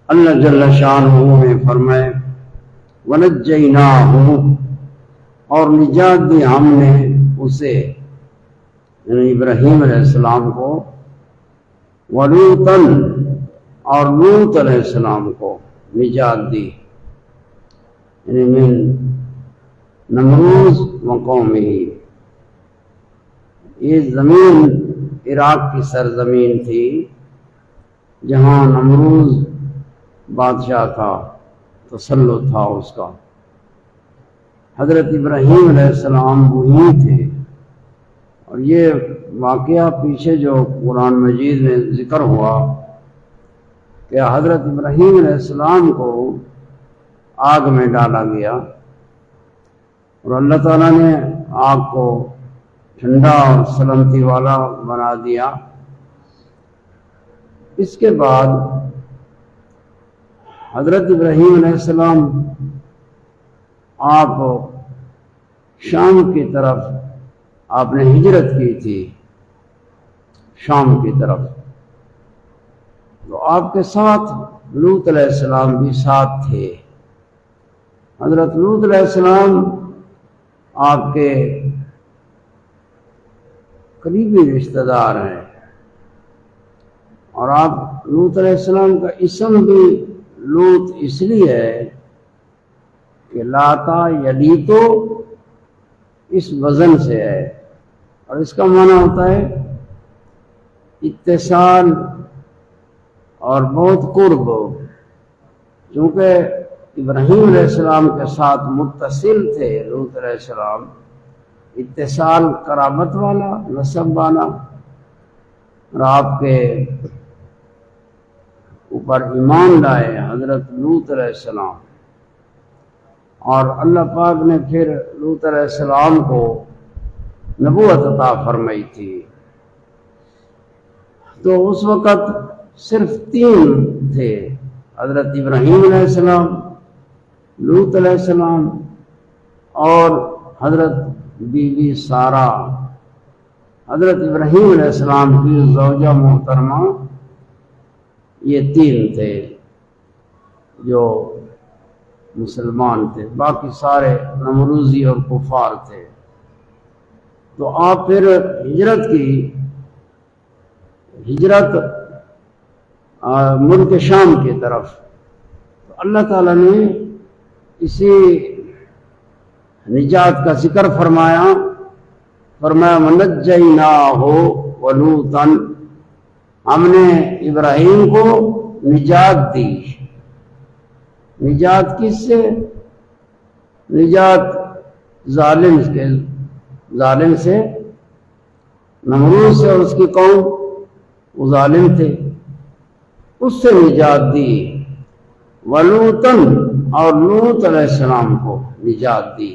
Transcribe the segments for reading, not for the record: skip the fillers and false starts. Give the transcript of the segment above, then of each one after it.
اللہ جل شانہ نے فرمائے وَنَجَّيْنَاهُ، اور نجات دی ہم نے اسے یعنی ابراہیم علیہ السلام کو، وَلُوطًا، اور لوط علیہ السلام کو نجات دی، یعنی من نمروز وقومہ۔ یہ زمین عراق کی سرزمین تھی جہاں نمروز بادشاہ تھا، تسلط تھا اس کا۔ حضرت ابراہیم علیہ السلام وہی تھے، اور یہ واقعہ پیچھے جو قرآن مجید میں ذکر ہوا کہ حضرت ابراہیم علیہ السلام کو آگ میں ڈالا گیا اور اللہ تعالیٰ نے آگ کو ٹھنڈا اور سلامتی والا بنا دیا۔ اس کے بعد حضرت ابراہیم علیہ السلام آپ شام کی طرف آپ نے ہجرت کی تھی، شام کی طرف، تو آپ کے ساتھ لوط علیہ السلام بھی ساتھ تھے۔ حضرت لوط علیہ السلام آپ کے قریبی رشتہ دار ہیں، اور آپ لوط علیہ السلام کا اسم بھی لوط اس لیے ہے کہ لاتا یلیتو اس وزن سے ہے، اور اس کا معنی ہوتا ہے اتصال اور بہت قرب، چونکہ ابراہیم علیہ السلام کے ساتھ متصل تھے لوط علیہ السلام، اتصال قرابت والا، نسب والا، اور آپ کے اوپر ایمان لائے حضرت لوط علیہ السلام، اور اللہ پاک نے پھر لوط علیہ السلام کو نبوت عطا فرمائی تھی۔ تو اس وقت صرف 3 تھے، حضرت ابراہیم علیہ السلام، لوط علیہ السلام اور حضرت بی بی سارہ، حضرت ابراہیم علیہ السلام کی زوجہ محترمہ۔ یہ 3 تھے جو مسلمان تھے، باقی سارے نمروزی اور کفار تھے۔ تو آپ پھر ہجرت کی، ہجرت ملک شام کی طرف، تو اللہ تعالیٰ نے اسی نجات کا ذکر فرمایا وَنَجَّيْنَاهُ وَلُوطًا، ہم نے ابراہیم کو نجات دی۔ نجات کس سے؟ نجات ظالم سے، نمرود سے اور اس کی قوم، وہ ظالم تھے، اس سے نجات دی۔ وَلُوطًا، اور لوط علیہ السلام کو نجات دی۔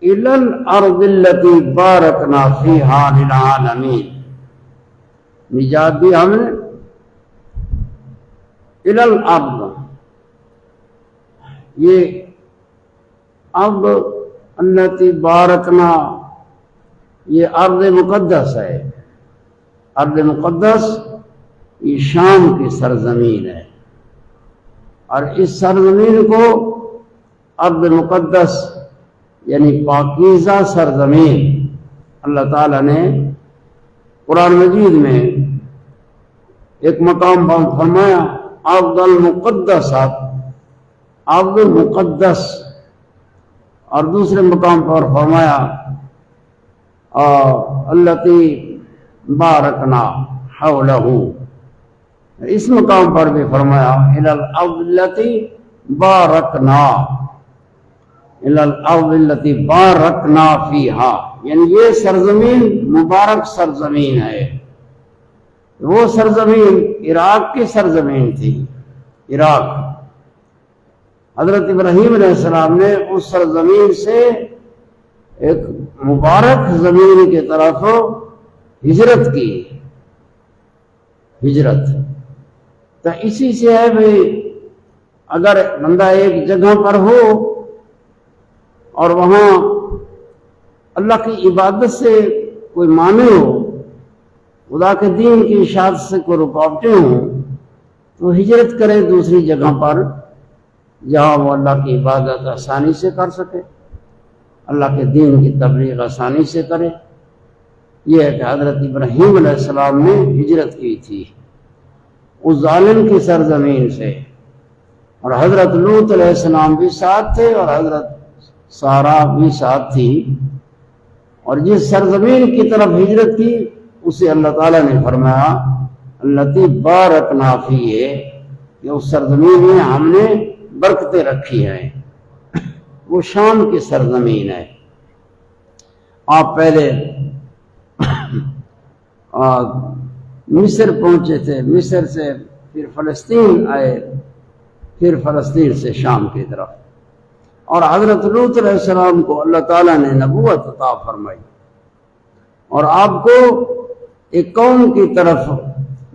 إِلَى الْأَرْضِ الَّتِي بَارَكْنَا فِيهَا لِلْعَالَمِينَ، نجات دی ہم نے إِلَى الْأَرْضِ، یہ ارض التي بارکنا، یہ ارض مقدس ہے۔ ارض مقدس یہ شام کی سرزمین ہے، اور اس سرزمین کو ارض مقدس یعنی پاکیزہ سرزمین اللہ تعالیٰ نے قرآن مجید میں ایک مقام پر فرمایا ارض المقدسات، ارض مقدس، اور دوسرے مقام پر فرمایا التی بارکنا حولہ، اس مقام پر بھی فرمایا الی الارض التی بارکنا، الی الارض التی بارکنا فیہا، یعنی یہ سرزمین مبارک سرزمین ہے۔ وہ سرزمین عراق کی سرزمین تھی، عراق۔ حضرت ابراہیم علیہ السلام نے اس سرزمین سے ایک مبارک زمین کی طرف ہجرت کی، ہجرت تو اسی سے ہے بھئی، اگر بندہ ایک جگہ پر ہو اور وہاں اللہ کی عبادت سے کوئی مانع ہو، خدا کے دین کی اشاعت سے کوئی رکاوٹیں ہوں، وہ ہجرت کرے دوسری جگہ پر جہاں وہ اللہ کی عبادت آسانی سے کر سکے، اللہ کے دین کی تبلیغ آسانی سے کرے۔ یہ ہے کہ حضرت ابراہیم علیہ السلام نے ہجرت کی تھی اس ظالم کی سرزمین سے، اور حضرت لوط علیہ السلام بھی ساتھ تھے اور حضرت سارہ بھی ساتھ تھی، اور جس سرزمین کی طرف ہجرت کی اسے اللہ تعالیٰ نے فرمایا التی بارکنا فیہ، کہ اس سرزمین میں ہم نے برکتیں رکھی ہیں۔ وہ شام کی سرزمین ہے۔ آپ پہلے مصر پہنچے تھے، مصر سے پھر فلسطین آئے، پھر فلسطین سے شام کی طرف، اور حضرت لوط علیہ السلام کو اللہ تعالیٰ نے نبوت عطا فرمائی اور آپ کو ایک قوم کی طرف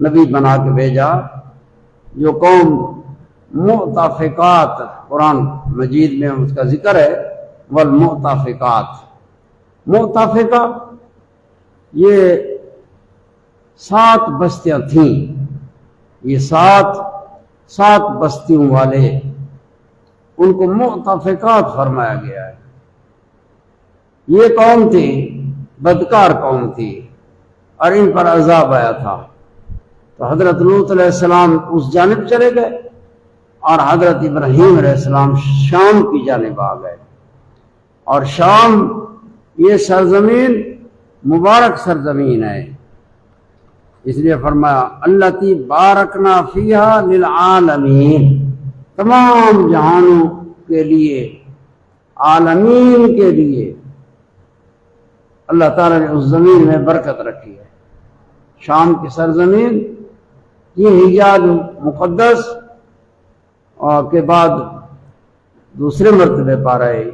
نبی بنا کے بھیجا، جو قوم مؤتفقات، قرآن مجید میں اس کا ذکر ہے، والمؤتفقات۔ مؤتفقہ یہ 7 بستیاں تھیں، یہ 7 بستیوں والے، ان کو مؤتفقات فرمایا گیا ہے۔ یہ قوم تھی، بدکار قوم تھی، اور ان پر عذاب آیا تھا، تو حضرت لوط علیہ السلام اس جانب چلے گئے اور حضرت ابراہیم علیہ السلام شام کی جانب آ گئے، اور شام یہ سرزمین مبارک سرزمین ہے، اس لیے فرمایا التی بارکنا فیہا للعالمین، تمام جہانوں کے لیے، عالمین کے لیے اللہ تعالیٰ نے اس زمین میں برکت رکھی ہے۔ شام کی سرزمین یہ حجاز مقدس اور کے بعد دوسرے مرتبے پر ہے،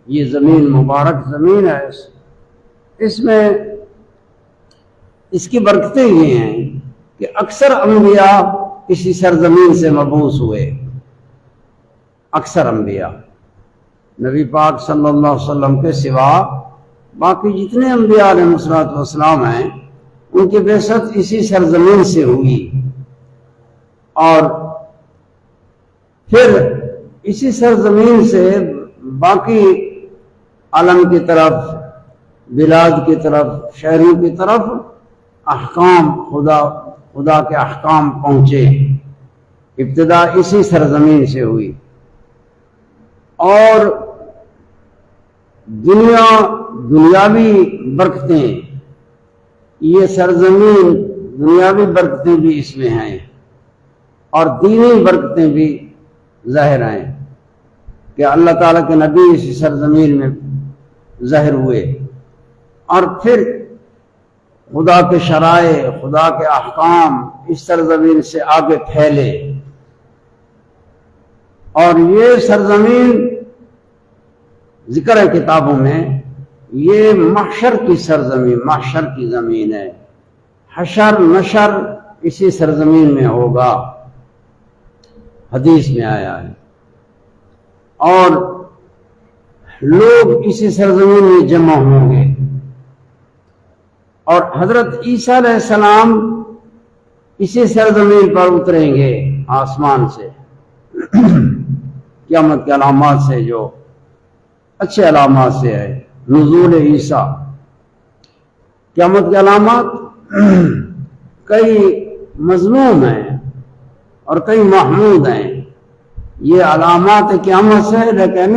یہ زمین مبارک زمین ہے، اس میں اس کی برکتیں یہ ہیں کہ اکثر انبیاء کسی سرزمین سے مبعوث ہوئے، اکثر انبیاء، نبی پاک صلی اللہ علیہ وسلم کے سوا باقی جتنے انبیاء علیہ الصلوۃ والسلام ہیں ان کی بعثت اسی سرزمین سے ہوئی، اور پھر اسی سرزمین سے باقی عالم کی طرف، بلاد کی طرف، شہروں کی طرف احکام خدا کے احکام پہنچے۔ ابتدا اسی سرزمین سے ہوئی، اور دنیاوی برکتیں، یہ سرزمین دنیاوی برکتیں بھی اس میں ہیں، اور دینی برکتیں بھی ظاہر ہیں کہ اللہ تعالیٰ کے نبی اسی سرزمین میں ظاہر ہوئے، اور پھر خدا کے شرائع، خدا کے احکام اس سرزمین سے آگے پھیلے، اور یہ سرزمین ذکر ہے کتابوں میں، یہ محشر کی سرزمین، محشر کی زمین ہے، حشر نشر اسی سرزمین میں ہوگا، حدیث میں آیا ہے، اور لوگ اسی سرزمین میں جمع ہوں گے، اور حضرت عیسیٰ علیہ السلام اسی سرزمین پر اتریں گے آسمان سے، قیامت کے علامات سے، جو اچھے علامات سے ہے نزول عیسیٰ۔ قیامت کے علامات کئی مذموم ہیں اور کئی محمود ہیں، یہ علامات قیامت سے، لیکن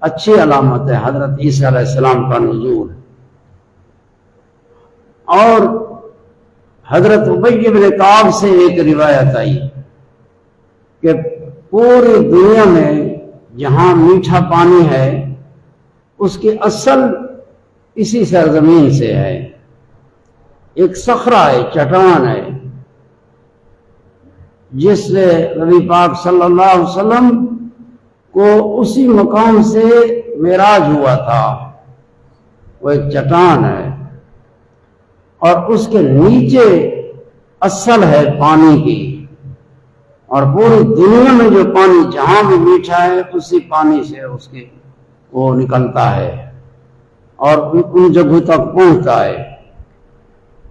اچھی علامت ہے حضرت عیسیٰ علیہ السلام کا نزول۔ اور حضرت ابی بن کعب سے ایک روایت آئی کہ پوری دنیا میں جہاں میٹھا پانی ہے اس کی اصل اسی سرزمین سے ہے، ایک صخرہ ہے، چٹان ہے، جس سے نبی پاک صلی اللہ علیہ وسلم کو اسی مقام سے معراج ہوا تھا، وہ ایک چٹان ہے، اور اس کے نیچے اصل ہے پانی کی، اور پوری دنیا میں جو پانی جہاں بھی میٹھا ہے اسی پانی سے اس کے وہ نکلتا ہے اور ان جگہوں تک پہنچتا ہے۔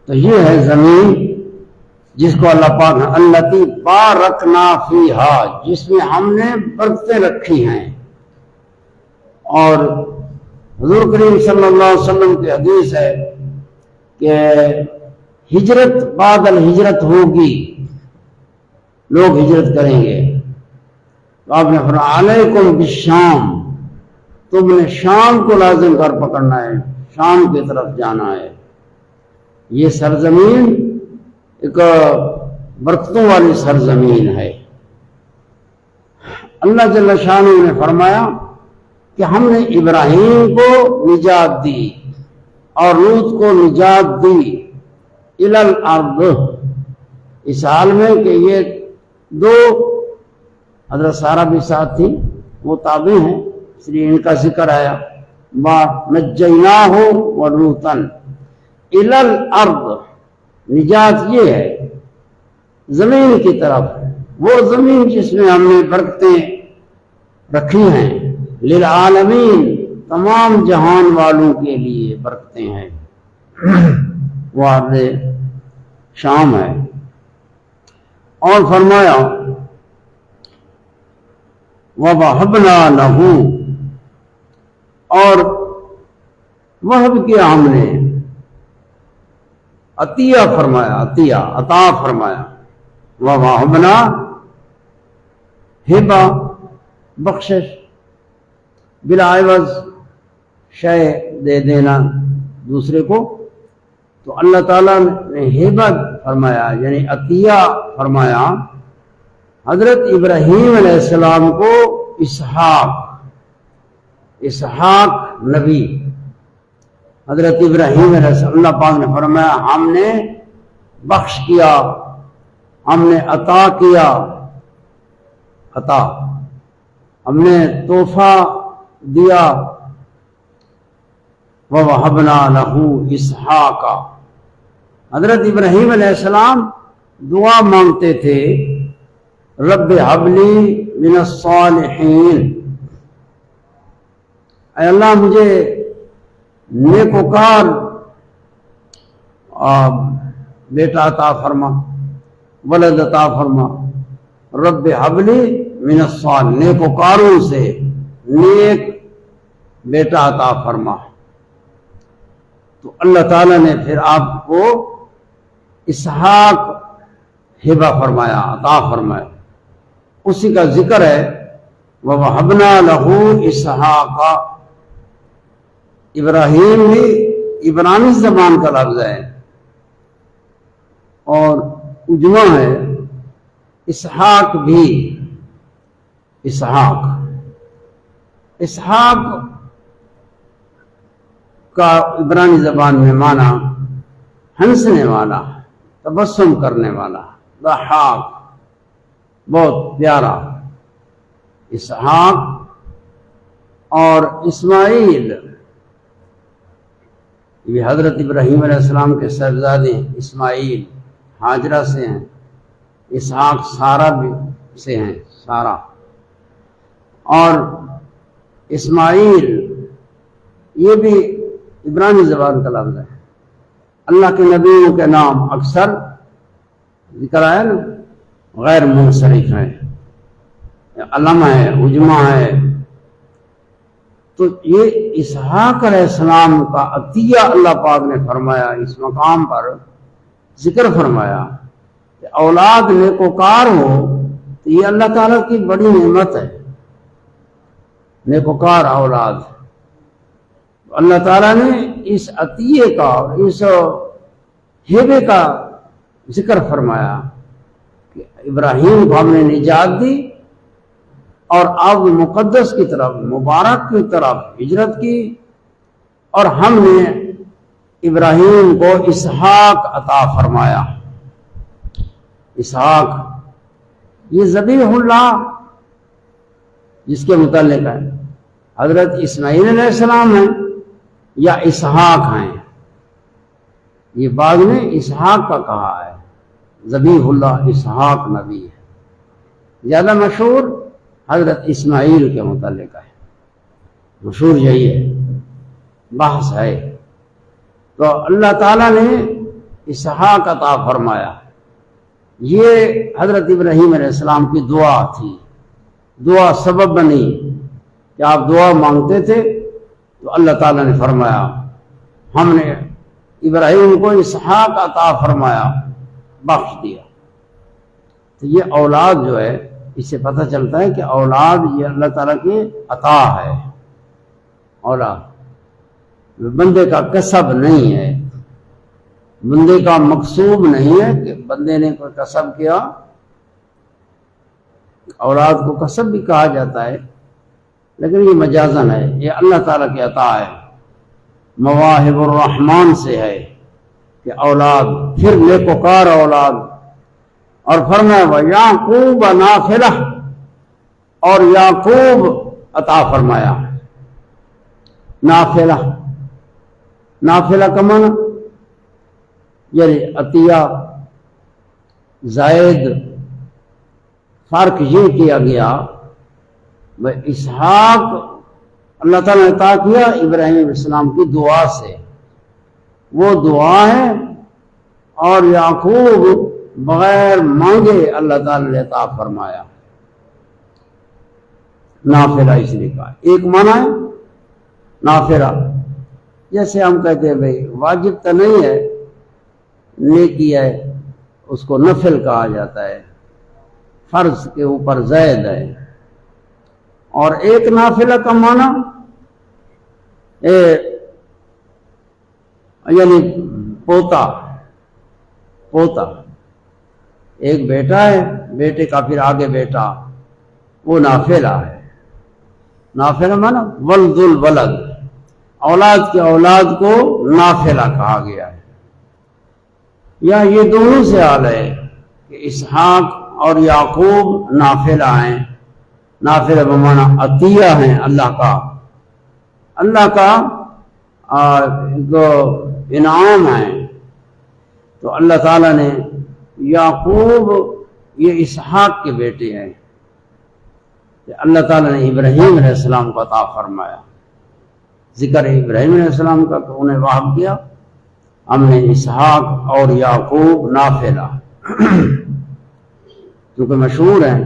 تو یہ ہے زمین جس کو اللہ پاک نے التی بارکنا فیہا، جس میں ہم نے برکتیں رکھی ہیں۔ اور حضور کریم صلی اللہ علیہ وسلم کی حدیث ہے کہ ہجرت بعد الہجرت ہوگی، لوگ ہجرت کریں گے، تو آپ نے فرمایا علیکم بالشام، تم نے شام کو لازم کر پکڑنا ہے، شام کی طرف جانا ہے۔ یہ سرزمین ایک برکتوں والی سرزمین ہے۔ اللہ جل شانہ نے فرمایا کہ ہم نے ابراہیم کو نجات دی اور لوط کو نجات دی الی الارض، اس حال میں کہ یہ دو، حضرت سارہ بھی ساتھ تھی، وہ تابع ہیں، اس لیے ان کا ذکر آیا، نجیناہ ولوطا الی الارض، نجات یہ ہے زمین کی طرف، وہ زمین جس میں ہم نے برکتیں رکھی ہیں، للعالمین، تمام جہان والوں کے لیے برکتیں ہیں، وہ ارض شام ہے۔ اور فرمایا وَوَهَبْنَا لَهُ، اور وہب کیا ہم نے، عطیہ فرمایا، عطیہ عطا فرمایا، وَوَهَبْنَا ہبہ بخشش، بلا عوض شے دے دینا دوسرے کو، تو اللہ تعالیٰ نے ہبہ فرمایا یعنی عطیہ فرمایا حضرت ابراہیم علیہ السلام کو اسحاق نبی، حضرت ابراہیم علیہ السلام، اللہ پاک نے فرمایا ہم نے بخش کیا، ہم نے عطا کیا، عطا ہم نے تحفہ دیا، وَوَهَبْنَا لَهُ إِسْحَاقَ، حضرت ابراہیم علیہ السلام دعا مانگتے تھے رب هب لی من الصالحین، اے اللہ مجھے نیکوکار بیٹا عطا فرما، ولد عطا فرما، رب هب لی من الصالحین، نیکوکاروں سے نیک بیٹا عطا فرما۔ تو اللہ تعالیٰ نے پھر آپ کو اسحاق ہبہ فرمایا، عطا فرمایا، اسی کا ذکر ہے وَوَهَبْنَا لَهُ إِسْحَاقَ، ابراہیم بھی عبرانی زبان کا لفظ ہے اور اجمع ہے، اسحاق بھی، اسحاق کا عبرانی زبان میں معنی ہنسنے والا، تبسم کرنے والا، ضحاک، بہت پیارا۔ اسحاق اور اسماعیل یہ حضرت ابراہیم علیہ السلام کے صاحبزادے اسماعیل ہاجرہ سے ہیں، اسحاق سارہ بھی سے ہیں، سارہ، اور اسماعیل یہ بھی عبرانی زبان کا لفظ ہے۔ اللہ کے نبیوں کے نام اکثر ذکر آیا نا غیر منصرف ہے، علم ہے، اجمع ہے، تو یہ اسحاق علیہ السلام کا عطیہ اللہ پاک نے فرمایا، اس مقام پر ذکر فرمایا کہ اولاد نیکوکار ہو تو یہ اللہ تعالیٰ کی بڑی نعمت ہے، نیکوکار اولاد۔ اللہ تعالیٰ نے اس عطیے کا اور اس ہبے کا ذکر فرمایا کہ ابراہیم کو ہم نے نجات دی اور اب مقدس کی طرف، مبارک کی طرف ہجرت کی، اور ہم نے ابراہیم کو اسحاق عطا فرمایا۔ اسحاق یہ ذبیح اللہ جس کے متعلق ہے، حضرت اسماعیل علیہ السلام ہیں یا اسحاق ہیں، یہ بعد میں اسحاق کا کہا ہے، ذبیح اللہ اسحاق نبی ہے، زیادہ مشہور حضرت اسماعیل کے متعلق ہے، مشہور یہی ہے، بحث ہے۔ تو اللہ تعالیٰ نے اسحاق عطا فرمایا، یہ حضرت ابراہیم علیہ السلام کی دعا تھی، دعا سبب بنی کہ آپ دعا مانگتے تھے تو اللہ تعالیٰ نے فرمایا، ہم نے ابراہیم کو اسحاق عطا فرمایا، بخش دیا۔ تو یہ اولاد جو ہے، اس سے پتہ چلتا ہے کہ اولاد یہ اللہ تعالیٰ کی عطا ہے۔ اولاد بندے کا کسب نہیں ہے، بندے کا مکسوب نہیں ہے کہ بندے نے کوئی کسب کیا۔ اولاد کو کسب بھی کہا جاتا ہے، لیکن یہ مجازن ہے، یہ اللہ تعالیٰ کی عطا ہے، مواہب الرحمن سے ہے کہ اولاد، پھر نیکوکار اولاد۔ اور فرمایا وَيَعْقُوبَ نَافِلَةً، اور یعقوب عطا فرمایا۔ نافلہ، نافلہ کا معنی یعنی عطیہ زائد۔ فرق یہ کیا گیا، اسحاق اللہ تعالیٰ نے عطا کیا ابراہیم علیہ السلام کی دعا سے، وہ دعا ہے، اور یعقوب بغیر مانگے اللہ تعالیٰ نے عطا فرمایا۔ نافلہ اس لیے کہا، ایک معنی ہے نافلہ، جیسے ہم کہتے ہیں بھئی واجب تو نہیں ہے، نیکی ہے، اس کو نفل کہا جاتا ہے، فرض کے اوپر زائد ہے۔ اور ایک نافلہ کا معنی یعنی پوتا، پوتا، ایک بیٹا ہے، بیٹے کا پھر آگے بیٹا، وہ نافلہ ہے۔ نافلہ معنی ولد الولد، اولاد کے اولاد کو نافلہ کہا گیا ہے۔ یا یہ دونوں سے حال ہے کہ اسحاق اور یعقوب نافلہ ہیں، نافلہ بمعنی عطیہ ہیں اللہ کا، اللہ کا جو انعام ہے۔ تو اللہ تعالیٰ نے یعقوب یہ اسحاق کے بیٹے ہیں، کہ اللہ تعالیٰ نے ابراہیم علیہ السلام کو عطا فرمایا۔ ذکر ابراہیم علیہ السلام کا کہ انہیں وہب کیا، ہم نے اسحاق اور یعقوب نافلہ، کیونکہ مشہور ہیں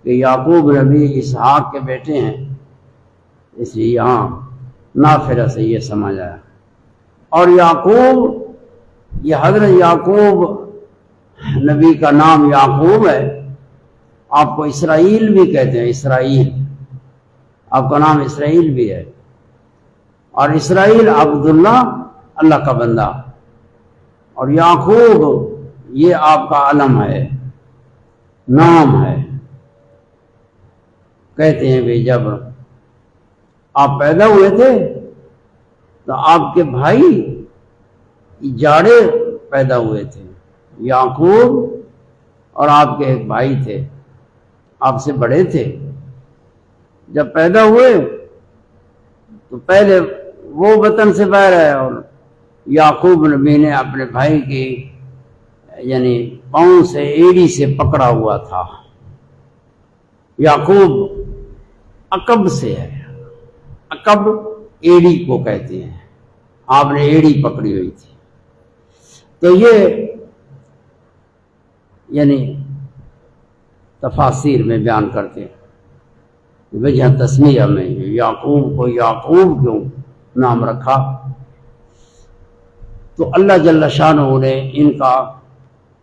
کہ یعقوب نبی اسحاق کے بیٹے ہیں، اس لیے یہاں نافلہ سے یہ سمجھ آیا۔ اور یعقوب، یہ حضرت یعقوب نبی کا نام یعقوب ہے، آپ کو اسرائیل بھی کہتے ہیں، اسرائیل، آپ کا نام اسرائیل بھی ہے۔ اور اسرائیل عبداللہ، اللہ کا بندہ، اور یعقوب یہ آپ کا علم ہے، نام ہے۔ کہتے ہیں بھی جب آپ پیدا ہوئے تھے تو آپ کے بھائی جاڑے پیدا ہوئے تھے، یعقوب اور آپ کے ایک بھائی تھے، آپ سے بڑے تھے۔ جب پیدا ہوئے تو پہلے وہ وطن سے باہر ہے، اور یعقوب نبی نے اپنے بھائی کی یعنی پاؤں سے، ایڑی سے پکڑا ہوا تھا۔ یعقوب عقب سے ہے، عقب ایڑی کو کہتے ہیں، آپ نے ایڑی پکڑی ہوئی تھی۔ تو یہ یعنی تفاسیر میں بیان کرتے ہیں وجہ تسمیہ میں یعقوب کو یعقوب کیوں نام رکھا۔ تو اللہ جل شانہ نے ان کا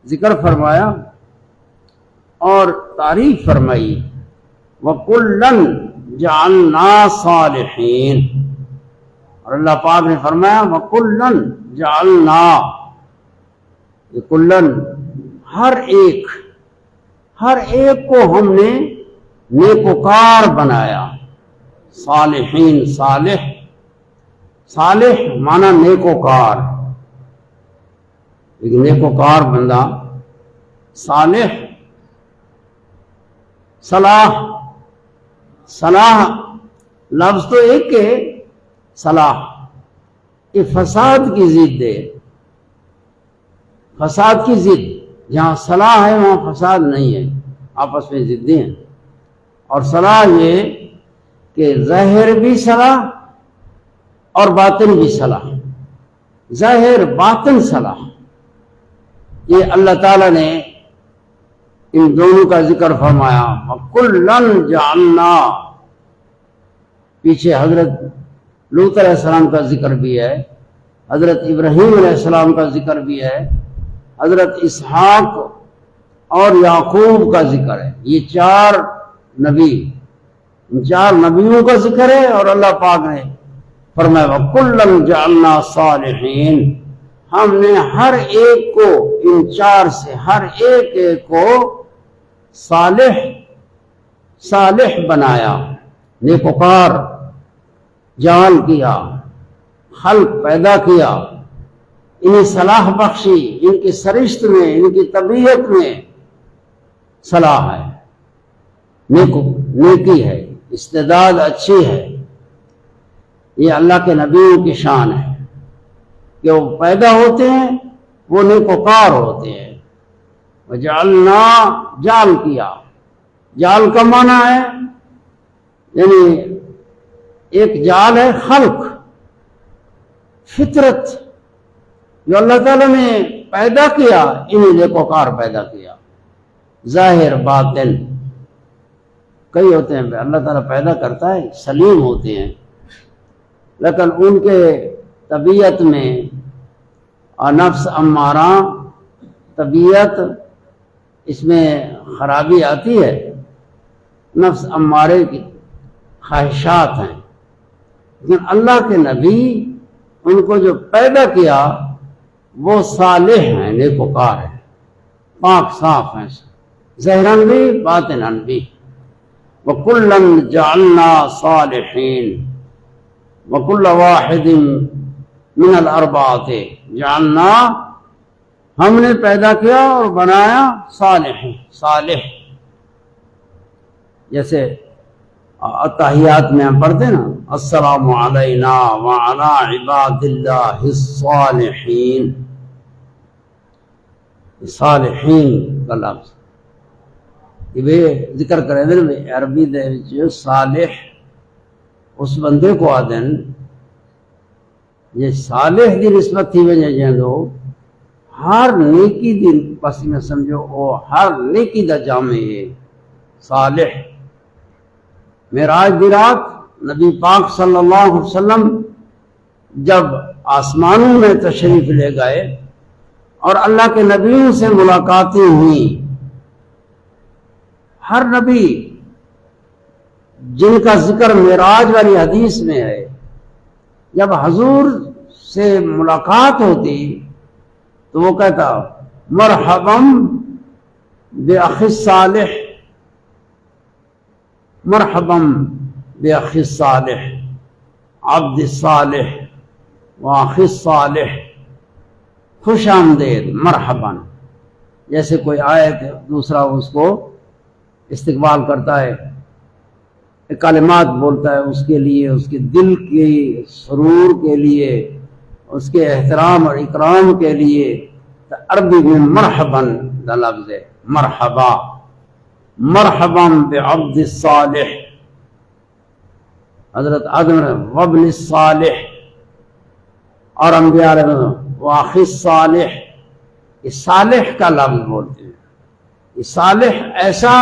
ذکر فرمایا اور تعریف فرمائی، وَكُلًّا جَعَلْنَا صَالِحِينَ، اور اللہ پاک نے فرمایا وَكُلًّا جَعَلْنَا، یہ کلن ہر ایک کو ہم نے نیکوکار بنایا۔ صالحین، صالح معنی نیکوکار، ایک نیکوکار بندہ، صالح، صلاح لفظ تو ایک ہے، صلاح یہ فساد کی ضد ہے، فساد کی ضد، جہاں صلاح ہے وہاں فساد نہیں ہے، آپس میں ضدیں ہیں۔ اور صلاح یہ کہ ظاہر بھی صلاح اور باطن بھی صلاح، ظاہر باطن صلاح، یہ اللہ تعالیٰ نے ان دونوں کا ذکر فرمایا. وَكُلًّا جَعَلْنَا، پیچھے حضرت لوط علیہ السلام کا ذکر بھی ہے، حضرت ابراہیم علیہ السلام کا ذکر بھی ہے، حضرت اسحاق اور یعقوب کا ذکر ہے. یہ 4 نبی، ان 4 نبیوں کا ذکر ہے. اور اللہ پاک نے فرمایا وَكُلًّا جَعَلْنَا صَالِحِينَ، ہم نے ہر ایک کو، ان 4 سے ہر ایک کو صالح بنایا، نیکوکار جعل کیا، خلق پیدا کیا، انہیں صلاح بخشی، ان کی سرشت میں، ان کی طبیعت میں صلاح ہے، نیکی ہے، استعداد اچھی ہے. یہ اللہ کے نبیوں کی شان ہے کہ وہ پیدا ہوتے ہیں، وہ نیکوکار ہوتے ہیں. وجعلنا، جعل کیا، جعل کا معنی ہے یعنی ایک جعل ہے خلق، فطرت جو اللہ تعالیٰ نے پیدا کیا، انہیں نیکوکار پیدا کیا. ظاہر باطن کئی ہوتے ہیں، اللہ تعالیٰ پیدا کرتا ہے سلیم ہوتے ہیں، لیکن ان کے طبیعت میں اور نفس امارہ طبیعت اس میں خرابی آتی ہے. نفس امارے کی خواہشات ہیں، لیکن اللہ کے نبی ان کو جو پیدا کیا وہ صالح ہیں، نیکوکار ہیں، پاک صاف ہیں، ظاہراً بھی باطناً بھی. وَكُلًّا جَعَلْنَا صَالِحِينَ وَكُلَّ وَاحِدٍ مِنَ الْأَرْبَعَةِ جَعَلْنَا، ہم نے پیدا کیا اور بنایا صالح. جیسے اتحیات میں ہم پڑھتے ہیں نا، السلام علینا وعلی عباد اللہ الصالحین، صالحین کا لفظ یہ ذکر کرے دن میں عربی دے وچ صالح اس بندے کو آدن یہ صالح دی نسبت تھی وجہ جہاں ہر نیکی دی پاسی میں سمجھو وہ ہر نیکی دا جامع ہے صالح. معراج دی رات نبی پاک صلی اللہ علیہ وسلم جب آسمانوں میں تشریف لے گئے اور اللہ کے نبیوں سے ملاقاتیں ہوئیں، ہر نبی جن کا ذکر معراج والی حدیث میں ہے، جب حضور سے ملاقات ہوتی تو وہ کہتا مرحبا بأخی الصالح، مرحبا بأخی الصالح، عبد الصالح وأخی الصالح، خوش آمدید، مرحبا. جیسے کوئی آئے کہ دوسرا اس کو استقبال کرتا ہے، کلمات بولتا ہے اس کے لیے، اس کے دل کی سرور کے لیے، اس کے احترام اور اکرام کے لیے. تو عربی میں مرحبا دا لفظ ہے، مرحبا، مرحبا بعبد الصالح. حضرت آدم نے وابن الصالح، اور انبیاء علیہ واخی الصالح، یہ صالح کا لفظ بولتے ہیں. یہ صالح ایسا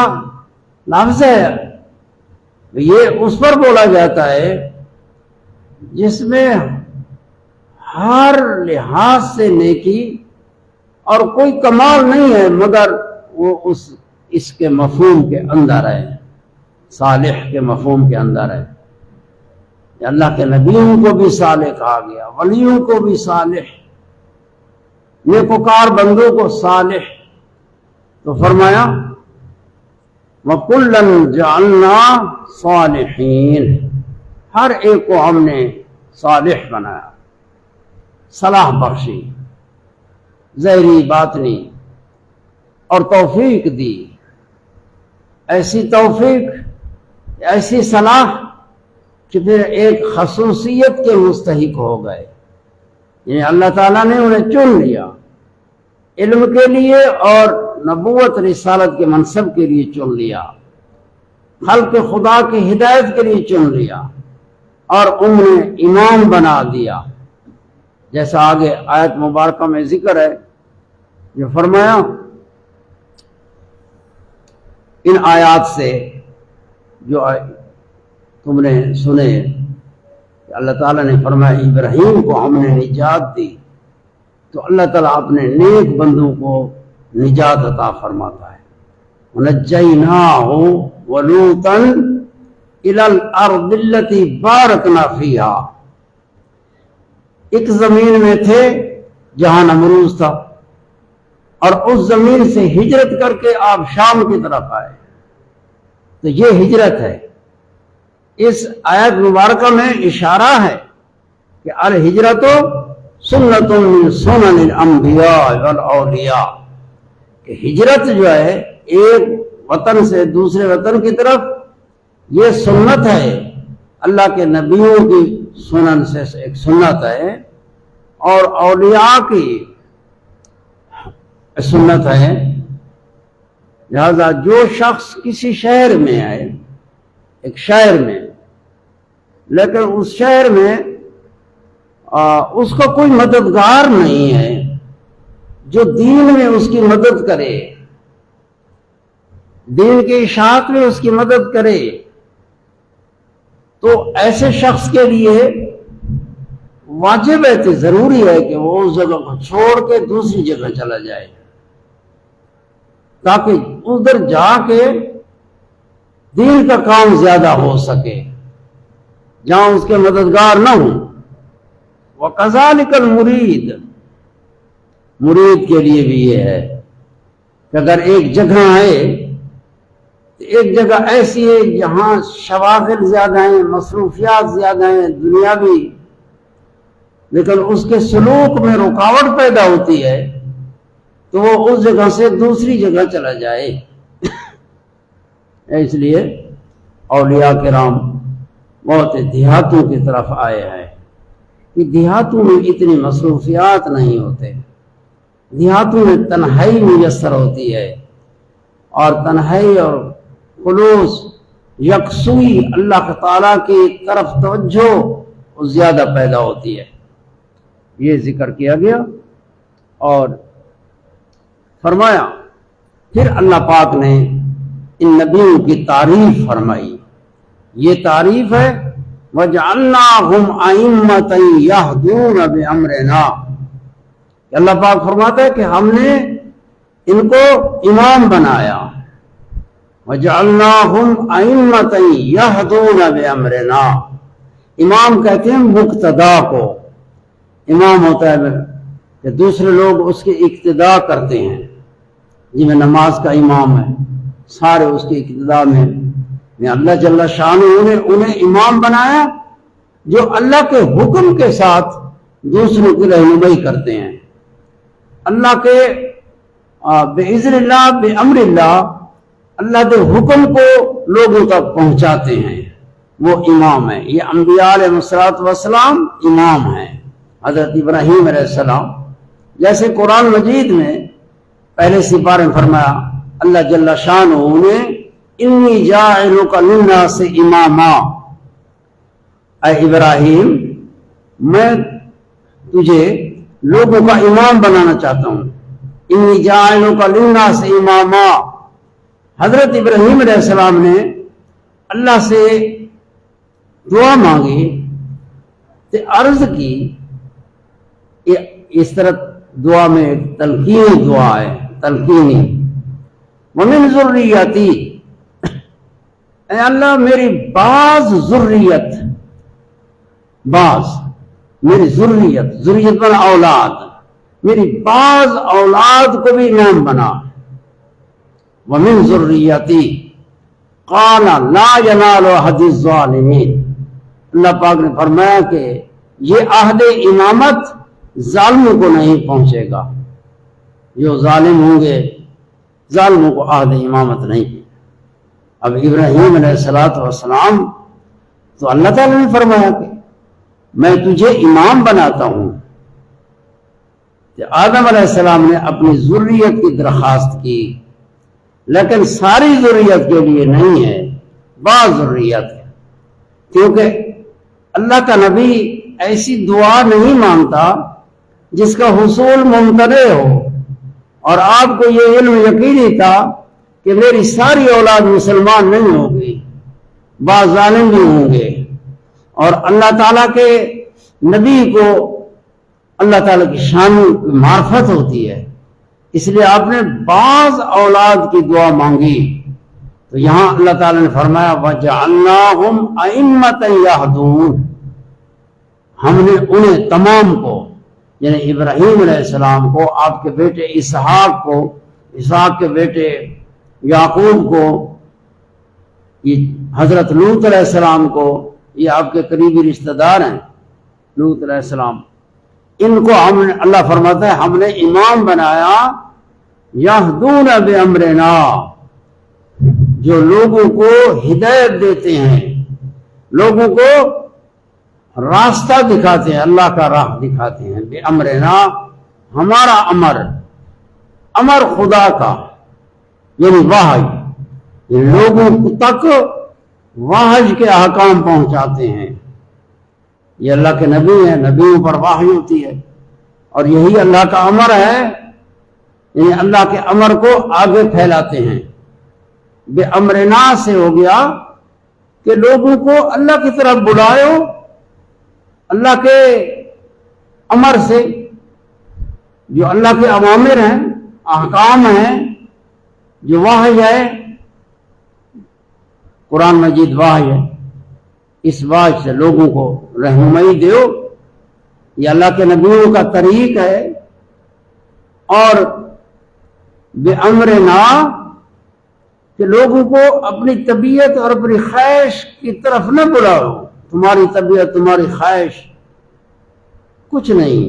لفظ ہے، یہ اس پر بولا جاتا ہے جس میں ہر لحاظ سے نیکی اور کوئی کمال نہیں ہے مگر وہ اس کے مفہوم کے اندر ہے، صالح کے مفہوم کے اندر ہے. اللہ کے نبیوں کو بھی صالح کہا گیا، ولیوں کو بھی صالح، نیکوکار بندوں کو صالح. تو فرمایا وَكُلًّا جَعَلْنَا صَالِحِينَ، ہر ایک کو ہم نے صالح بنایا، صلاح بخشی، ظاہری باطنی، اور توفیق دی. ایسی توفیق، ایسی صلاح کہ پھر ایک خصوصیت کے مستحق ہو گئے. یعنی اللہ تعالیٰ نے انہیں چن لیا، علم کے لیے اور نبوت رسالت کے منصب کے لیے چن لیا، خلق خدا کی ہدایت کے لیے چن لیا، اور انہیں امام بنا دیا. جیسا آگے آیت مبارکہ میں ذکر ہے جو فرمایا ان آیات سے جو تم نے سنے کہ اللہ تعالیٰ نے فرمایا ابراہیم کو ہم نے نجات دی، تو اللہ تعالیٰ اپنے نیک بندوں کو نجات عطا فرماتا ہے۔ وَنَجَّيْنَاهُ وَلُوطًا إِلَى الْأَرْضِ الَّتِي بَارَكْنَا فِيهَا، ایک زمین میں تھے جہاں نمروز تھا، اور اس زمین سے ہجرت کر کے آپ شام کی طرف آئے، تو یہ ہجرت ہے۔ اس آیت مبارکہ میں اشارہ ہے کہ الہجرت سنت من سنن الانبیاء والاولیاء، کہ ہجرت جو ہے ایک وطن سے دوسرے وطن کی طرف، یہ سنت ہے اللہ کے نبیوں کی سنن سے ایک سنت ہے، اور اولیاء کی سنت ہے۔ لہذا جو شخص کسی شہر میں آئے، ایک شہر میں، لیکن اس شہر میں اس کو کوئی مددگار نہیں ہے جو دین میں اس کی مدد کرے، دین کے اشاعت میں اس کی مدد کرے، تو ایسے شخص کے لیے واجب ہے، ضروری ہے کہ وہ اس جگہ کو چھوڑ کے دوسری جگہ چلا جائے، تاکہ ادھر جا کے دین کا کام زیادہ ہو سکے جہاں اس کے مددگار نہ ہوں۔ وَكَذَلِكَ الْمُرِيدُ، مرید کے لیے بھی یہ ہے کہ اگر ایک جگہ ہے، ایک جگہ ایسی ہے جہاں شواغل زیادہ ہیں، مصروفیات زیادہ ہیں دنیاوی، لیکن اس کے سلوک میں رکاوٹ پیدا ہوتی ہے، تو وہ اس جگہ سے دوسری جگہ چلا جائے۔ اس لیے اولیاء کرام بہت دیہاتوں کی طرف آئے ہیں کہ دیہاتوں میں اتنی مصروفیات نہیں ہوتے، دیہاتوں میں تنہائی میسر ہوتی ہے، اور تنہائی اور خلوص، یکسوئی اللہ تعالیٰ کی طرف توجہ زیادہ پیدا ہوتی ہے۔ یہ ذکر کیا گیا، اور فرمایا پھر اللہ پاک نے ان نبیوں کی تعریف فرمائی۔ یہ تعریف ہے وَجَعَلْنَاهُمْ أَئِمَّةً يَهْدُونَ بِأَمْرِنَا، کہ اللہ پاک فرماتا ہے کہ ہم نے ان کو امام بنایا۔ وَجَعَلْنَاهُمْ أَئِمَّةً يَهْدُونَ بِأَمْرِنَا، امام کہتے ہیں مقتدا کو، امام ہوتا ہے کہ دوسرے لوگ اس کی اقتداء کرتے ہیں، جی میں نماز کا امام ہے، سارے اس کی اقتداء میں اللہ جل شانہ انہیں امام بنایا جو اللہ کے حکم کے ساتھ دوسروں کی رہنمائی کرتے ہیں، اللہ کے بِإِذْنِ اللہ بِأَمْرِ اللہ، اللہ کے حکم کو لوگوں تک پہنچاتے ہیں، وہ امام ہیں۔ یہ انبیاء علیہ السلام امام ہیں۔ حضرت ابراہیم علیہ السلام، جیسے قرآن مجید میں پہلے سپارے میں فرمایا اللہ جل شانہ انہیں انی جاعلک للناس اماما، اے ابراہیم میں تجھے لوگوں کا امام بنانا چاہتا ہوں، انی جاعلک للناس اماما۔ حضرت ابراہیم علیہ السلام نے اللہ سے دعا مانگی، تو عرض کی، اس طرح دعا میں ایک تلقینی دعا ہے، تلقینی، وَمِن ذُرِّيَّتِي، اے اللہ میری بعض ذریت، بعض میری ذریت بنا اولاد، میری بعض اولاد کو بھی امام بنا۔ وَمِن ذُرِّيَّتِي قَالَ لَا يَنَالُ عَهْدِ الظَّالِمِينَ، اللہ پاک نے فرمایا کہ یہ عہد امامت ظالموں کو نہیں پہنچے گا، جو ظالم ہوں گے ظالموں کو عہد امامت نہیں۔ اب ابراہیم علیہ السلام تو اللہ تعالیٰ نے فرمایا کہ میں تجھے امام بناتا ہوں، کہ آدم علیہ السلام نے اپنی ذریت کی درخواست کی، لیکن ساری ذریت کے لیے نہیں ہے، بعض ذریت ہے، کیونکہ اللہ کا نبی ایسی دعا نہیں مانگتا جس کا حصول ممتنع ہو، اور آپ کو یہ علم یقینی تھا کہ میری ساری اولاد مسلمان نہیں ہوگی، بعض ظالم بھی ہوں گے، اور اللہ تعالیٰ کے نبی کو اللہ تعالیٰ کی شان معرفت ہوتی ہے، اس لیے آپ نے بعض اولاد کی دعا مانگی۔ تو یہاں اللہ تعالیٰ نے فرمایا وَجَعَلْنَاهُمْ أَئِمَّةً يَهْدُونَ، ہم نے انہیں تمام کو، یعنی ابراہیم علیہ السلام کو، آپ کے بیٹے اسحاق کو، اسحاق کے بیٹے یعقوب کو، یہ حضرت لوط علیہ السلام کو، یہ آپ کے قریبی رشتہ دار ہیں لوط علیہ السلام، ان کو ہم نے، اللہ فرماتا ہے ہم نے امام بنایا، یہدون بامرنا، جو لوگوں کو ہدایت دیتے ہیں، لوگوں کو راستہ دکھاتے ہیں، اللہ کا راہ دکھاتے ہیں، بامرنا، ہمارا امر خدا کا، یعنی وحی، لوگوں تک وحی کے احکام پہنچاتے ہیں۔ یہ اللہ کے نبی ہیں، نبیوں پر وحی ہوتی ہے، اور یہی اللہ کا امر ہے، یعنی اللہ کے امر کو آگے پھیلاتے ہیں۔ بے امرنا سے ہو گیا کہ لوگوں کو اللہ کی طرف بلائو، اللہ کے امر سے، جو اللہ کے اوامر ہیں، احکام ہیں، جو وحی ہے، قرآن مجید وحی ہے، اس وحی سے لوگوں کو رہنمائی دیو، یہ اللہ کے نبیوں کا طریق ہے۔ اور بِأَمْرِنَا، کہ لوگوں کو اپنی طبیعت اور اپنی خواہش کی طرف نہ بلاؤ، تمہاری طبیعت، تمہاری خواہش کچھ نہیں،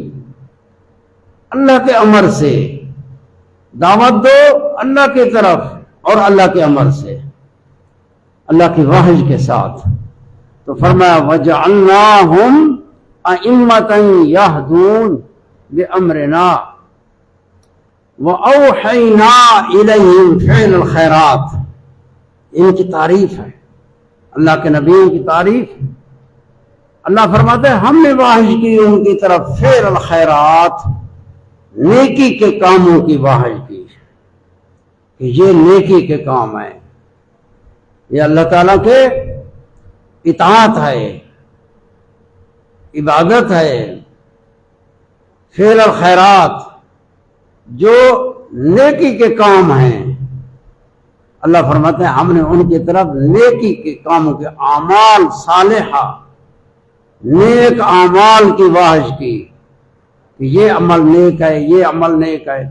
اللہ کے امر سے دعوت دو، اللہ کی طرف اور اللہ کے امر سے، اللہ کی وحی کے ساتھ۔ تو فرمایا وَجَعَلْنَاهُمْ أَئِمَّةً يَهْدُونَ بِأَمْرِنَا وَأَوْحَيْنَا إِلَيْهِمْ فِعْلَ الْخَيْرَاتِ، ان کی تعریف ہے، اللہ کے نبیوں کی تعریف۔ اللہ فرماتے ہیں ہم نے وحی کی ان کی طرف فعل الخیرات، نیکی کے کاموں کی وحی کی، کہ یہ نیکی کے کام ہیں، یہ اللہ تعالیٰ کے اطاعت ہے، عبادت ہے، فعل الخیرات، جو نیکی کے کام ہیں۔ اللہ فرماتے ہیں ہم نے ان کی طرف نیکی کے کاموں کے اعمال صالحہ، نیک اعمال کی واحد کی، کہ یہ عمل نیک ہے، یہ عمل نیک ہے۔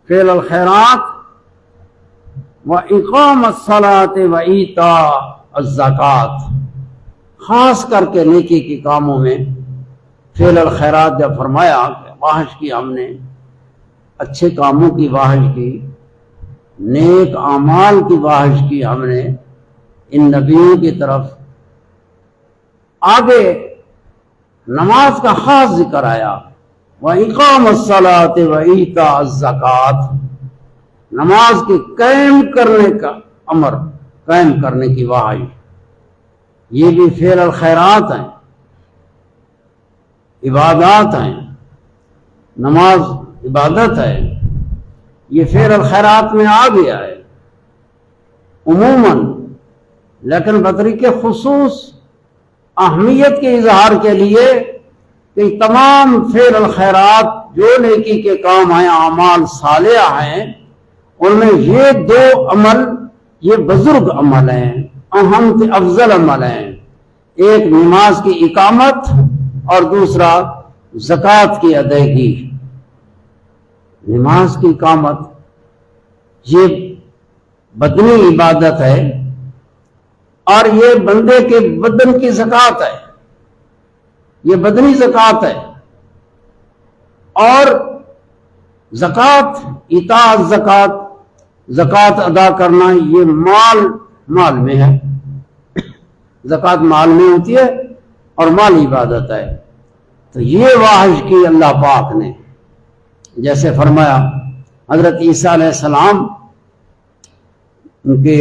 فعل الخیرات وإقام الصلاة وإیتاء الزکوٰۃ، خاص کر کے نیکی کے کاموں میں فعل الخیرات جب فرمایا کہ واحد کی، ہم نے اچھے کاموں کی واحد کی، نیک اعمال کی واحد کی ہم نے ان نبیوں کی طرف۔ آگے نماز کا خاص ذکر آیا، وإقام الصلاة وإیتاء الزکوٰۃ، نماز کے قائم کرنے کا امر، قائم کرنے کی وحی، یہ بھی فعل الخیرات ہیں، عبادات ہیں۔ نماز عبادت ہے، یہ فعل الخیرات میں آ گیا ہے عموماً، لیکن بطریق خصوص اہمیت کے اظہار کے لیے کہ تمام فعل الخیرات جو نیکی کے کام ہیں، اعمال صالحہ ہیں، ان میں یہ دو عمل، یہ بزرگ عمل ہیں، اہم سے افضل عمل ہیں۔ ایک نماز کی اقامت اور دوسرا زکوٰۃ کی ادائیگی۔ نماز کی اقامت یہ بدنی عبادت ہے، اور یہ بندے کے بدن کی زکوٰۃ ہے، یہ بدنی زکوٰۃ ہے۔ اور زکوٰۃ، ایتاء الزکوٰۃ، زکوٰۃ ادا کرنا، یہ مال میں ہے، زکوٰۃ مال میں ہوتی ہے اور مال عبادت ہے۔ تو یہ واحد کی اللہ پاک نے، جیسے فرمایا حضرت عیسیٰ علیہ السلام ان کے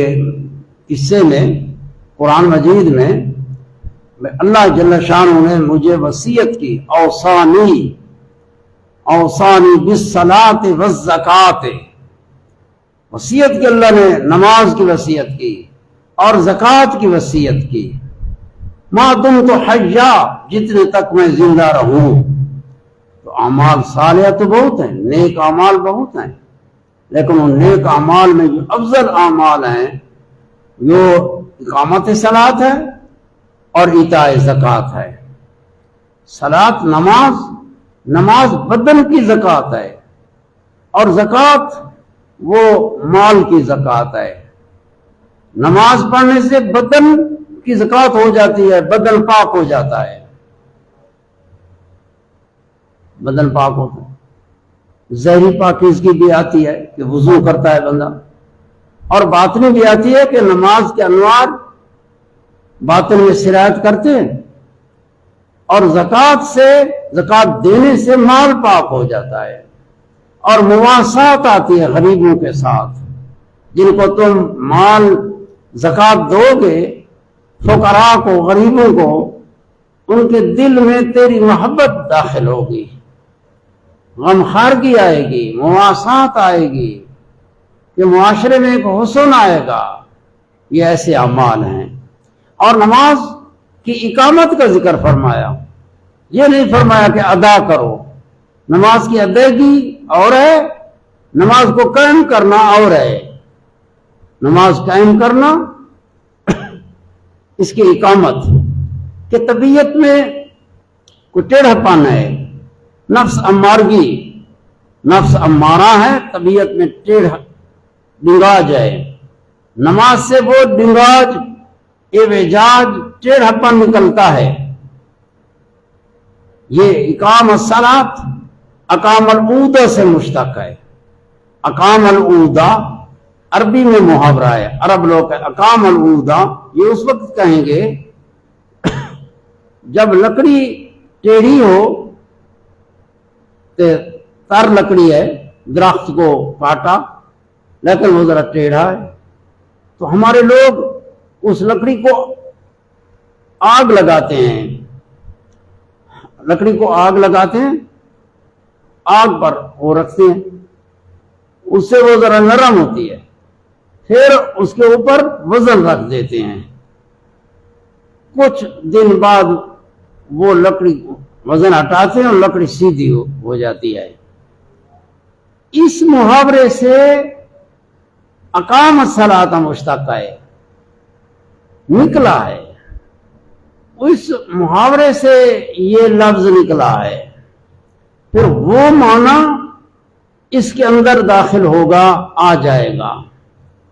قصے میں قرآن مجید میں، اللہ جل شانہ نے مجھے وصیت کی، اوصانی بالصلاۃ والزکوٰۃ وصیت کی اللہ نے نماز کی وصیت کی اور زکوٰۃ کی وصیت کی. ما دمت حیا، جتنے تک میں زندہ رہوں. تو اعمال صالحہ تو بہت ہیں، نیک اعمال بہت ہیں، لیکن ان نیک اعمال میں جو افضل اعمال ہیں وہ اقامت صلاۃ ہے اور ایتاء زکوٰۃ ہے. صلاۃ نماز بدن کی زکوٰۃ ہے، اور زکوٰۃ وہ مال کی زکوٰۃ ہے. نماز پڑھنے سے بدن کی زکوٰۃ ہو جاتی ہے، بدن پاک ہو جاتا ہے، بدن پاک ہوتا ہے. ظاہری پاکیزگی بھی آتی ہے کہ وضو کرتا ہے بندہ، اور باطنی بھی آتی ہے کہ نماز کے انوار باطن میں سرایت کرتے ہیں. اور زکوٰۃ دینے سے مال پاک ہو جاتا ہے، اور مواصلات آتی ہے غریبوں کے ساتھ. جن کو تم مال زکوٰۃ دو گے، فقراء کو، غریبوں کو، ان کے دل میں تیری محبت داخل ہوگی، غمخارگی آئے گی، مواصلات آئے گی، کہ معاشرے میں ایک حسن آئے گا. یہ ایسے اعمال ہیں. اور نماز کی اقامت کا ذکر فرمایا، یہ نہیں فرمایا کہ ادا کرو. نماز کی ادائیگی اور ہے، نماز کو قائم کرنا اور ہے. نماز قائم کرنا، اس کی اقامت، کہ طبیعت میں کوئی ٹیڑھا پن ہے، نفس امارگی، نفس امارہ ہے، طبیعت میں ڈنگاج ہے. نماز سے وہ ڈنگاج، اعوجاج، ٹیڑھا پن نکلتا ہے. یہ اقام الصلاۃ اقام العودہ سے مشتق ہے. اقام العودہ عربی میں محاورہ ہے. عرب لوگ اقام العودہ یہ اس وقت کہیں گے جب لکڑی ٹیڑھی ہو، تر لکڑی ہے، درخت کو کاٹا لیکن وہ ذرا ٹیڑھا ہے، تو ہمارے لوگ اس لکڑی کو آگ لگاتے ہیں، لکڑی کو آگ لگاتے ہیں، آگ پر وہ رکھتے ہیں، اس سے وہ ذرا نرم ہوتی ہے، پھر اس کے اوپر وزن رکھ دیتے ہیں. کچھ دن بعد وہ لکڑی وزن ہٹاتے ہیں اور لکڑی سیدھی ہو جاتی ہے. اس محاورے سے اقام الصلاۃ مشتق ہے، نکلا ہے. اس محاورے سے یہ لفظ نکلا ہے، پھر وہ معنی اس کے اندر داخل ہوگا، آ جائے گا.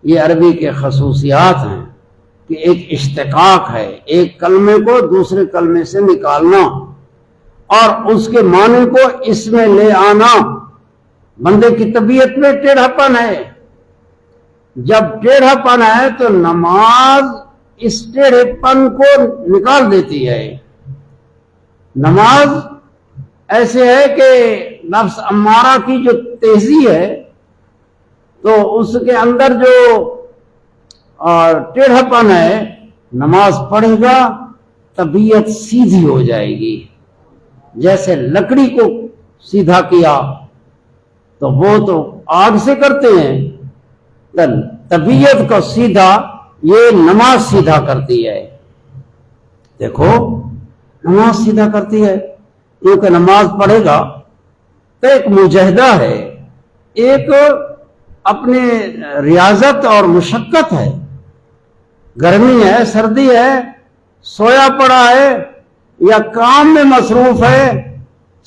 یہ عربی کے خصوصیات ہیں کہ ایک اشتقاق ہے، ایک کلمے کو دوسرے کلمے سے نکالنا اور اس کے معنی کو اس میں لے آنا. بندے کی طبیعت میں ٹیڑھا پن ہے، جب ٹیڑھا پن ہے تو نماز اس ٹیڑھے پن کو نکال دیتی ہے. نماز ایسے ہے کہ نفس امارہ کی جو تیزی ہے، تو اس کے اندر جو ٹیڑھا پن ہے، نماز پڑھے گا طبیعت سیدھی ہو جائے گی. جیسے لکڑی کو سیدھا کیا تو وہ تو آگ سے کرتے ہیں، طبیعت کو سیدھا یہ نماز سیدھا کرتی ہے. دیکھو نماز سیدھا کرتی ہے، کیونکہ نماز پڑھے گا تو ایک مجاہدہ ہے، ایک اپنے ریاضت اور مشقت ہے. گرمی ہے، سردی ہے، سویا پڑا ہے یا کام میں مصروف ہے،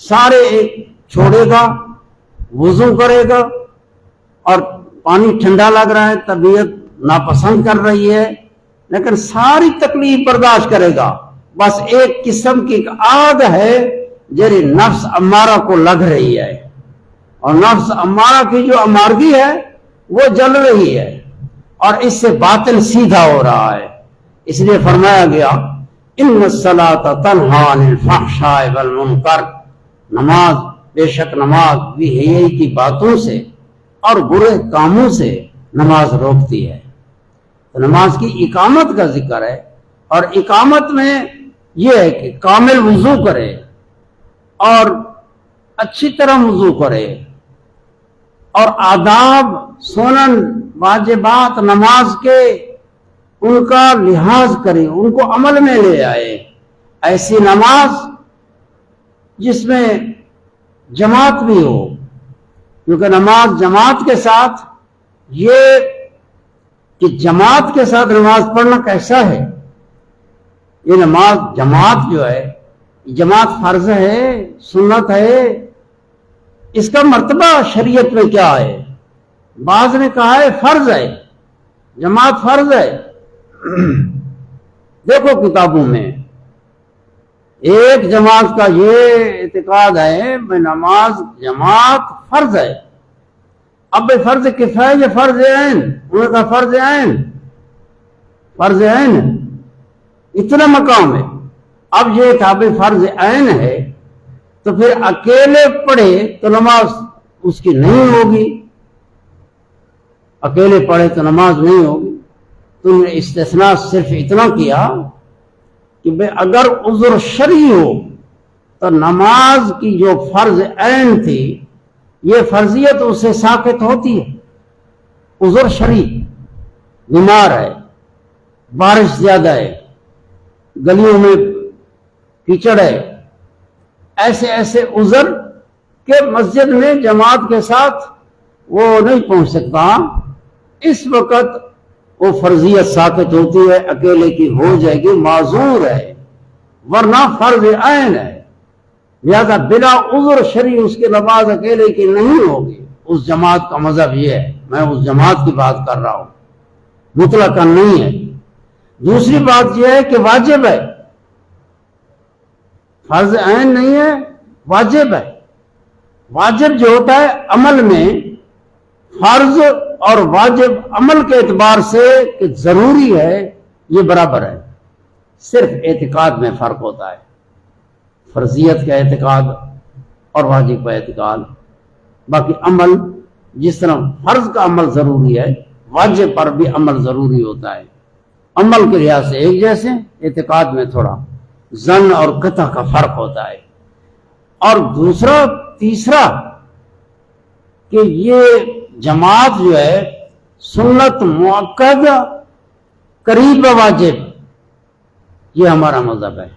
سارے ایک چھوڑے گا، وضو کرے گا، اور پانی ٹھنڈا لگ رہا ہے، طبیعت ناپسند کر رہی ہے، لیکن ساری تکلیف برداشت کرے گا. بس ایک قسم کی آگ ہے جیسے نفس امارہ کو لگ رہی ہے، اور نفس امارہ کی جو امارگی ہے وہ جل رہی ہے، اور اس سے باطن سیدھا ہو رہا ہے. اس لیے فرمایا گیا ان الصلاۃ تنہی عن الفحشاء والمنکر، نماز، بے شک نماز بھی حیائی کی باتوں سے اور برے کاموں سے نماز روکتی ہے. تو نماز کی اقامت کا ذکر ہے، اور اقامت میں یہ ہے کہ کامل وضو کرے اور اچھی طرح وضو کرے، اور آداب، سنن، واجبات نماز کے ان کا لحاظ کرے، ان کو عمل میں لے آئے۔ ایسی نماز جس میں جماعت بھی ہو، کیونکہ نماز جماعت کے ساتھ، یہ کہ جماعت کے ساتھ نماز پڑھنا کیسا ہے؟ یہ نماز جماعت جو ہے، جماعت فرض ہے، سنت ہے، اس کا مرتبہ شریعت میں کیا ہے؟ بعض نے کہا ہے فرض ہے، جماعت فرض ہے۔ دیکھو کتابوں میں ایک جماعت کا یہ اعتقاد ہے کہ نماز جماعت فرض ہے۔ اب فرض کفایہ یا فرض عین؟ انہوں نے کہا فرض عین، فرض عین اتنا مقام ہے۔ اب یہ تھا کہ فرض عین ہے تو پھر اکیلے پڑھے تو نماز اس کی نہیں ہوگی، اکیلے پڑھے تو نماز نہیں ہوگی۔ تو انہوں نے استثناء صرف اتنا کیا کہ بھئی اگر عذر شرعی ہو تو نماز کی جو فرض عین تھی یہ فرضیت اس سے ساقط ہوتی ہے۔ عذر شرعی، بیمار ہے، بارش زیادہ ہے، گلیوں میں کیچڑ ہے، ایسے ایسے عذر کہ مسجد میں جماعت کے ساتھ وہ نہیں پہنچ سکتا، اس وقت وہ فرضیت ساقط ہوتی ہے، اکیلے کی ہو جائے گی، معذور ہے، ورنہ فرض عین ہے۔ لہذا بلا عذر شرعی اس کی نماز اکیلے کی نہیں ہوگی۔ اس جماعت کا مذہب یہ ہے، میں اس جماعت کی بات کر رہا ہوں، مطلقاً نہیں ہے۔ دوسری بات یہ ہے کہ واجب ہے، فرض عین نہیں ہے، واجب ہے۔ واجب جو ہوتا ہے عمل میں، فرض اور واجب عمل کے اعتبار سے کہ ضروری ہے یہ برابر ہے، صرف اعتقاد میں فرق ہوتا ہے، فرضیت کا اعتقاد اور واجب کا اعتقاد۔ باقی عمل جس طرح فرض کا عمل ضروری ہے، واجب پر بھی عمل ضروری ہوتا ہے، عمل کے لحاظ سے ایک جیسے، اعتقاد میں تھوڑا ظن اور قطع کا فرق ہوتا ہے۔ اور دوسرا تیسرا کہ یہ جماعت جو ہے سنت مؤکد قریب واجب، یہ ہمارا مذہب ہے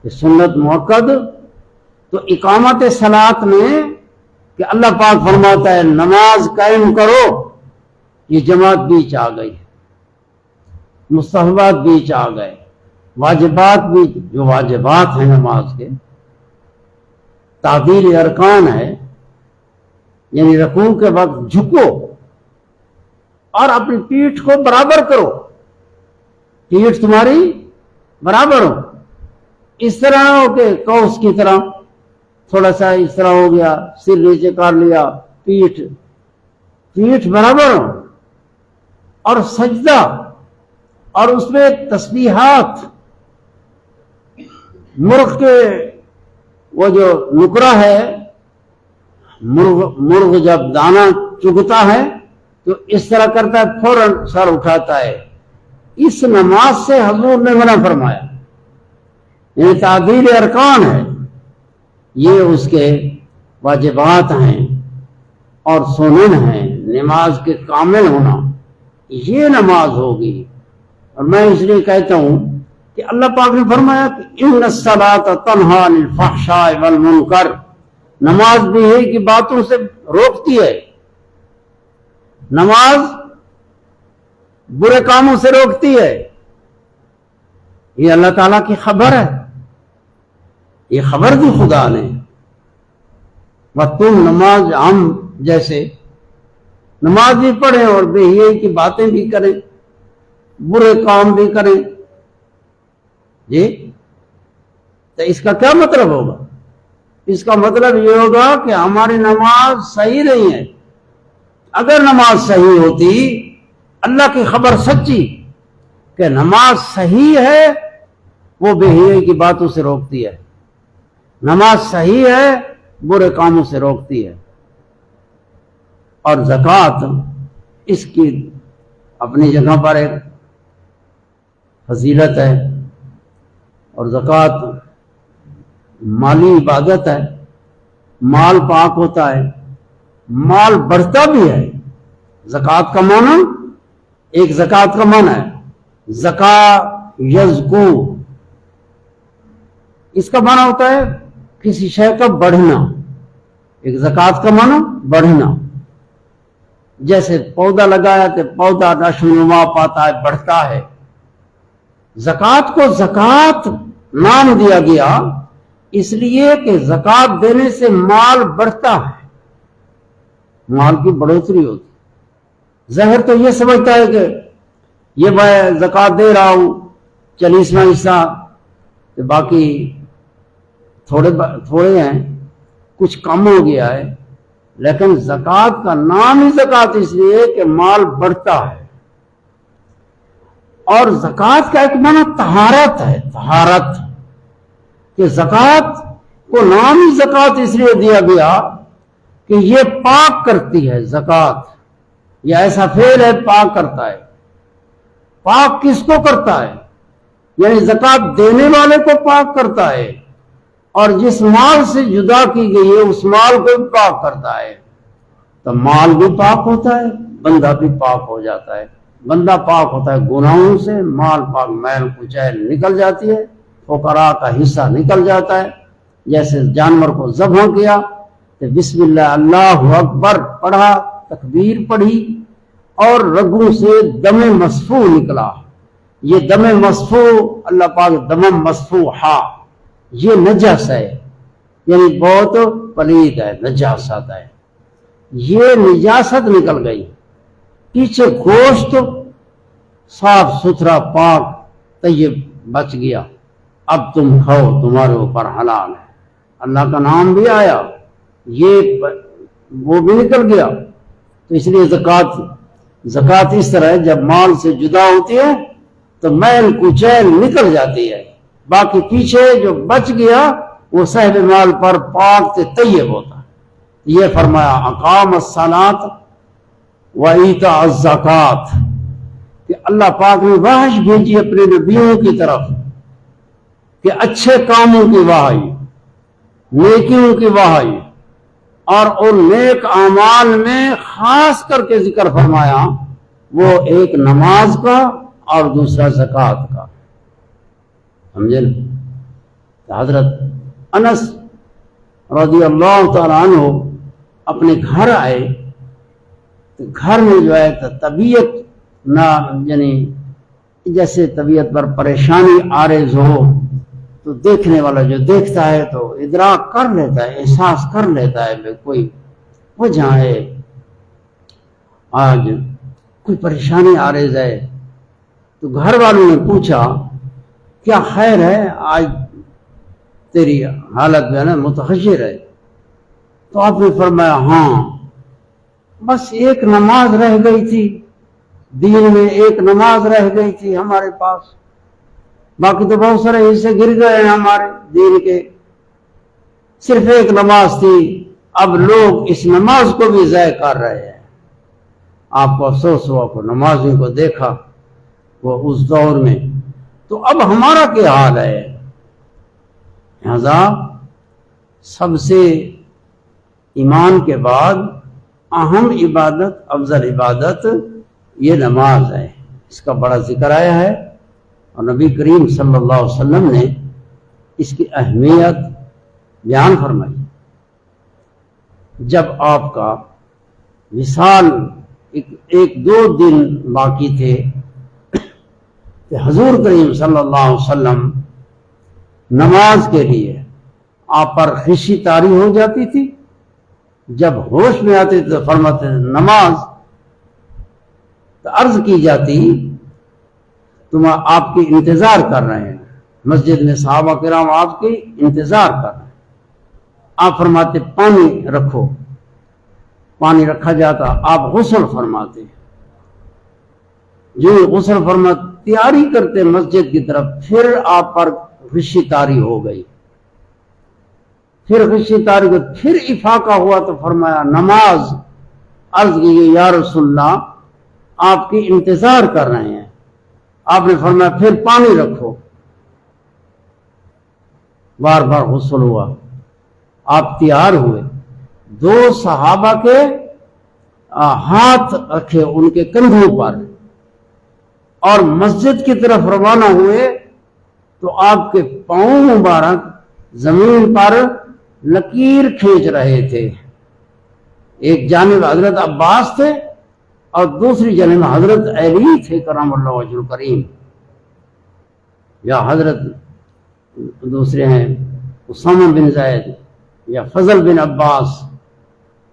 کہ سنت مؤکد۔ تو اقامت صلاۃ میں کہ اللہ پاک فرماتا ہے نماز قائم کرو، یہ جماعت بیچ آ گئی، مستحبات بیچ آ گئے، واجبات بھی جو واجبات ہیں نماز کے، تعدیل ارکان ہے، یعنی رکوع کے وقت جھکو اور اپنی پیٹھ کو برابر کرو، پیٹھ تمہاری برابر ہو، اس طرح ہو کہ قوس کی طرح تھوڑا سا اس طرح ہو گیا، سر نیچے کر لیا، پیٹھ برابر ہو، اور سجدہ، اور اس میں تسبیحات، مرغ کے وہ جو نکرا ہے، مرغ جب دانہ چگتا ہے تو اس طرح کرتا ہے، فوراً سر اٹھاتا ہے، اس نماز سے حضور نے منع فرمایا۔ یہ تعدیل ارکان ہے، یہ اس کے واجبات ہیں اور سنن ہیں، نماز کے کامل ہونا، یہ نماز ہوگی۔ اور میں اس لیے کہتا ہوں کہ اللہ پاک نے فرمایا کہ ان الصلاۃ تنہی عن الفحشاء والمنکر، نماز بھی ہے کہ باتوں سے روکتی ہے، نماز برے کاموں سے روکتی ہے، یہ اللہ تعالیٰ کی خبر ہے، یہ خبر دی خدا نے۔ تم نماز ہم جیسے نماز بھی پڑھیں اور بے حیائی کی باتیں بھی کریں، برے کام بھی کریں، جی تو اس کا کیا مطلب ہوگا؟ اس کا مطلب یہ ہوگا کہ ہماری نماز صحیح نہیں ہے۔ اگر نماز صحیح ہوتی، اللہ کی خبر سچی کہ نماز صحیح ہے، وہ بے حیائی کی باتوں سے روکتی ہے، نماز صحیح ہے، برے کاموں سے روکتی ہے۔ اور زکوٰۃ اس کی اپنی جگہ پر ایک فضیلت ہے، اور زکوٰۃ مالی عبادت ہے، مال پاک ہوتا ہے، مال بڑھتا بھی ہے، زکوٰۃ کا معنی، ایک زکوٰۃ کا معنی ہے زکا یزکو، اس کا معنی ہوتا ہے کسی شے کا بڑھنا، ایک زکوٰۃ کا معنی بڑھنا، جیسے پودا لگایا تو پودا نشو و نما پاتا ہے، بڑھتا ہے۔ زکوٰۃ کو زکوٰۃ نام دیا گیا اس لیے کہ زکوٰۃ دینے سے مال بڑھتا ہے، مال کی بڑھوتری ہوتی۔ ظاہر تو یہ سمجھتا ہے کہ یہ میں زکوٰۃ دے رہا ہوں 40واں حصہ، تو باقی تھوڑے ہیں، کچھ کم ہو گیا ہے، لیکن زکوٰۃ کا نام ہی زکوٰۃ اس لیے کہ مال بڑھتا ہے۔ اور زکوٰۃ کا ایک معنی طہارت ہے، طہارت، کہ زکوٰۃ کو نام ہی زکوٰۃ اس لیے دیا گیا کہ یہ پاک کرتی ہے۔ زکوٰۃ یہ ایسا فعل ہے پاک کرتا ہے۔ پاک کس کو کرتا ہے؟ یعنی زکوٰۃ دینے والے کو پاک کرتا ہے، اور جس مال سے جدا کی گئی ہے اس مال کو بھی پاک کرتا ہے۔ تو مال بھی پاک ہوتا ہے، بندہ بھی پاک ہو جاتا ہے۔ بندہ پاک ہوتا ہے گناہوں سے، مال پاک، میل کچیل نکل جاتی ہے، فقراء کا حصہ نکل جاتا ہے۔ جیسے جانور کو ذبح کیا تو بسم اللہ اللہ اکبر پڑھا، تکبیر پڑھی، اور رگوں سے دم مصفوح نکلا۔ یہ دم مصفوح، اللہ پاک دم مصفوحا، یہ نجس ہے، یعنی بہت پلید ہے، نجاست ہے، یہ نجاست نکل گئی۔ پیچھے گوشت صاف ستھرا پاک طیب بچ گیا، اب تم کھاؤ، تمہارے اوپر حلال ہے، اللہ کا نام بھی آیا، یہ وہ بھی نکل گیا۔ تو اس لیے زکوٰۃ اس طرح ہے، جب مال سے جدا ہوتی ہے تو میل کچیل نکل جاتی ہے، باقی پیچھے جو بچ گیا وہ صاحب مال پر پاک طیب ہوتا ہے۔ یہ فرمایا اقام الصلاۃ و ایتاء الزکوٰۃ، کہ اللہ پاک نے وحی بھیجی اپنے نبیوں کی طرف کہ اچھے کاموں کی وحی، نیکیوں کی وحی، اور ان نیک اعمال میں خاص کر کے ذکر فرمایا وہ ایک نماز کا اور دوسرا زکوٰۃ کا۔ سمجھے؟ حضرت انس رضی اللہ تعالیٰ عنہ اپنے گھر آئے تو گھر میں جو ہے طبیعت نہ، یعنی جیسے طبیعت پر پریشانی عارض ہو تو دیکھنے والا جو دیکھتا ہے تو ادراک کر لیتا ہے، احساس کر لیتا ہے کہ کوئی وجہ ہے، آج کوئی پریشانی عارض ہے۔ تو گھر والوں نے پوچھا کیا خیر ہے، آج تیری حالت جو ہے نا متحجر ہے؟ تو آپ نے فرمایا ہاں، بس ایک نماز رہ گئی تھی، دین میں ایک نماز رہ گئی تھی ہمارے پاس، باقی تو بہت سارے حصے گر گئے ہیں ہمارے دین کے، صرف ایک نماز تھی، اب لوگ اس نماز کو بھی ضائع کر رہے ہیں۔ آپ کو افسوس ہوا کو نمازیوں کو دیکھا وہ اس دور میں، تو اب ہمارا کیا حال ہے؟ لہذا سب سے ایمان کے بعد اہم عبادت، افضل عبادت یہ نماز ہے، اس کا بڑا ذکر آیا ہے، اور نبی کریم صلی اللہ علیہ وسلم نے اس کی اہمیت بیان فرمائی۔ جب آپ کا وصال ایک دو دن باقی تھے کہ حضور کریم صلی اللہ علیہ وسلم نماز کے لیے آپ پر خشی طاری ہو جاتی تھی، جب ہوش میں آتے تو فرماتے نماز، تو عرض کی جاتی تم آپ کی انتظار کر رہے ہیں، مسجد میں صحابہ کرام آپ کی انتظار کر رہے ہیں۔ آپ فرماتے پانی رکھو، پانی رکھا جاتا، آپ غسل فرماتے، جو غسل فرما تیاری کرتے مسجد کی طرف، پھر آپ پر خشی طاری ہو گئی، پھر خشی طاری کو پھر افاقہ ہوا تو فرمایا نماز، عرض کی یا رسول اللہ آپ کی انتظار کر رہے ہیں، آپ نے فرمایا پھر پانی رکھو، بار بار غسل ہوا، آپ تیار ہوئے، دو صحابہ کے ہاتھ رکھے ان کے کندھوں پر اور مسجد کی طرف روانہ ہوئے تو آپ کے پاؤں مبارک زمین پر لکیر کھینچ رہے تھے. ایک جانب حضرت عباس تھے اور دوسری جانب حضرت علی تھے کرم اللہ وجہ الکریم، یا حضرت دوسرے ہیں اسامہ بن زید یا فضل بن عباس،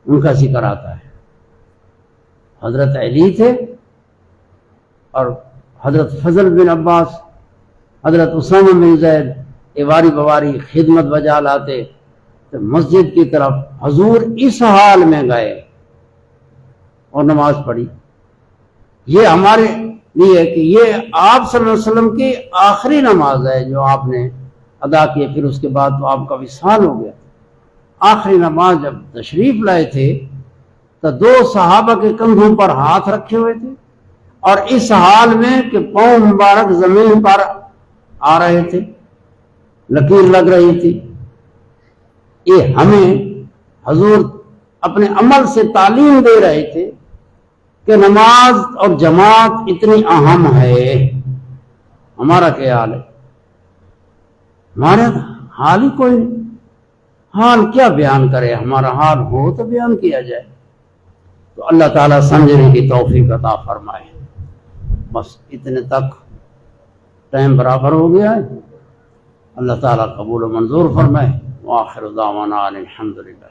ان کا ذکر آتا ہے. حضرت علی تھے اور حضرت فضل بن عباس، حضرت اسامہ بن زید ایواری بواری خدمت بجا لاتے تو مسجد کی طرف حضور اس حال میں گئے اور نماز پڑھی. یہ ہمارے لیے کہ یہ آپ صلی اللہ علیہ وسلم کی آخری نماز ہے جو آپ نے ادا کی، پھر اس کے بعد تو آپ کا وصال ہو گیا. آخری نماز جب تشریف لائے تھے تو دو صحابہ کے کندھوں پر ہاتھ رکھے ہوئے تھے اور اس حال میں کہ پاؤں مبارک زمین پر آ رہے تھے، لکیر لگ رہی تھی. یہ ہمیں حضور اپنے عمل سے تعلیم دے رہے تھے کہ نماز اور جماعت اتنی اہم ہے. ہمارا کیا حال ہے؟ ہمارا حال ہی کوئی نہیں. حال کیا بیان کرے؟ ہمارا حال ہو تو بیان کیا جائے. تو اللہ تعالیٰ سمجھنے کی توفیق عطا فرمائے. بس اتنے تک ٹائم برابر ہو گیا ہے. اللہ تعالیٰ قبول و منظور فرمائے. وآخر دعوانا الحمدللہ.